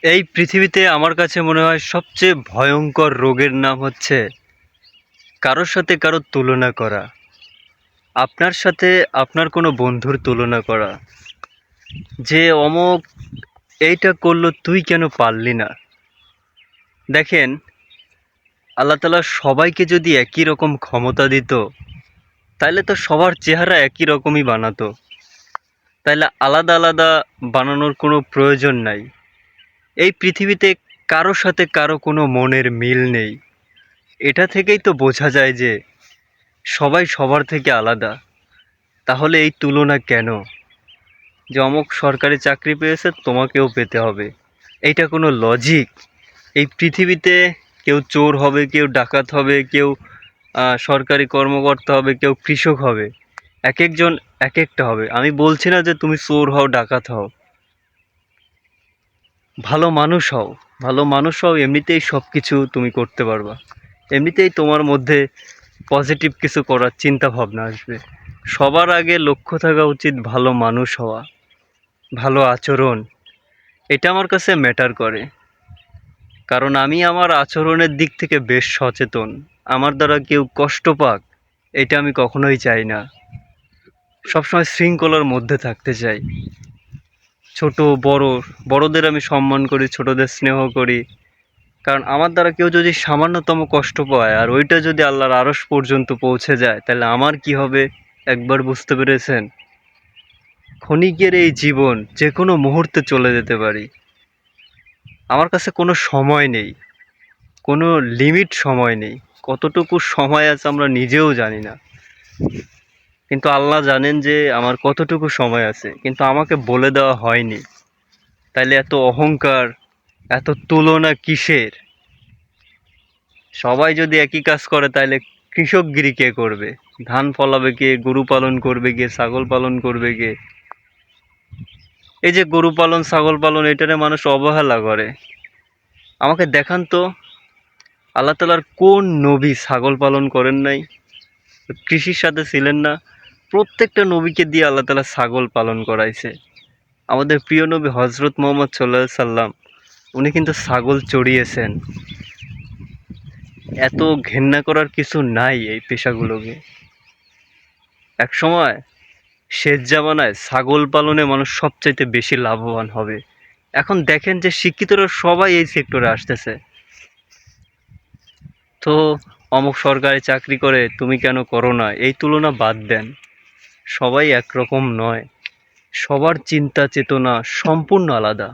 এই পৃথিবীতে আমার কাছে মনে হয় সবচেয়ে ভয়ঙ্কর রোগের নাম হচ্ছে কারোর সাথে কারোর তুলনা করা। আপনার সাথে আপনার কোনো বন্ধুর তুলনা করা, যে অমুক এইটা করলো তুই কেন পারলি না। দেখেন, আল্লাহ তাআলা সবাইকে যদি একই রকম ক্ষমতা দিত, তাহলে তো সবার চেহারা একই রকমই বানাতো। তাইলে আলাদা আলাদা বানানোর কোনো প্রয়োজন নাই। এই পৃথিবীতে কারোর সাথে কারো কোনো মনের মিল নেই। এটা থেকেই তো বোঝা যায় যে সবাই সবার থেকে আলাদা। তাহলে এই তুলনা কেন? যে অমুক সরকারি চাকরি পেয়েছে তোমাকেও পেতে হবে, এইটা কোনো লজিক? এই পৃথিবীতে কেউ চোর হবে, কেউ ডাকাত হবে, কেউ সরকারি কর্মকর্তা হবে, কেউ কৃষক হবে। এক একজন এক একটা হবে। আমি বলছি না যে তুমি চোর হও, ডাকাত হও, ভালো মানুষ হও। ভালো মানুষ হও, এমনিতেই সব কিছু তুমি করতে পারবা। এমনিতেই তোমার মধ্যে পজিটিভ কিছু করার চিন্তা ভাবনা আসবে। সবার আগে লক্ষ্য থাকা উচিত ভালো মানুষ হওয়া, ভালো আচরণ। এটা আমার কাছে ম্যাটার করে, কারণ আমি আমার আচরণের দিক থেকে বেশ সচেতন। আমার দ্বারা কেউ কষ্ট পাক, এটা আমি কখনোই চাই না। সবসময় শৃঙ্খলার মধ্যে থাকতে চাই। ছোট বড়, বড়দের আমি সম্মান করি, ছোটদের স্নেহ করি। কারণ আমার দ্বারা কেউ যদি সামান্যতম কষ্ট পায় আর ওইটা যদি আল্লাহর আরশ পর্যন্ত পৌঁছে যায়, তাহলে আমার কি হবে একবার বুঝতে পেরেছেন? ক্ষণিকের এই জীবন যে কোনো মুহূর্তে চলে যেতে পারি। আমার কাছে কোনো সময় নেই, কোনো লিমিট সময় নেই। কতটুকু সময় আছে আমরা নিজেও জানি না, কিন্তু আল্লাহ জানেন যে আমার কতটুকু সময় আছে, কিন্তু আমাকে বলে দেওয়া হয়নি। তাইলে এত অহংকার, এত তুলনা কিসের? সবাই যদি একই কাজ করে, তাহলে কৃষকগিরি কে করবে? ধান ফলাবে কে? গরু পালন করবে কে? ছাগল পালন করবে কে? এই যে গরু পালন, ছাগল পালন, এটারে মানুষ অবহেলা করে। আমাকে দেখান তো আল্লাহ তাআলার কোন নবী ছাগল পালন করেন নাই, কৃষির সাথে ছিলেন না? প্রত্যেকটা নবীকে দিয়ে আল্লাহ তাআলা ছাগল পালন করাইছে। আমাদের প্রিয় নবী হজরত মোহাম্মদ সাল্লাল্লাহু আলাইহি সাল্লাম, উনি কিন্তু ছাগল চড়িয়েছেন। এত ঘেন্না করার কিছু নাই এই পেশাগুলোকে। এক সময় শেষ জামানায় ছাগল পালনে মানুষ সবচাইতে বেশি লাভবান হবে। এখন দেখেন যে শিক্ষিতরা সবাই এই সেক্টরে আসতেছে। তো অমুক সরকারি চাকরি করে তুমি কেন করো না, এই তুলনা বাদ দেন। সবাই একরকম নয়, সবার চিন্তা চেতনা সম্পূর্ণ আলাদা।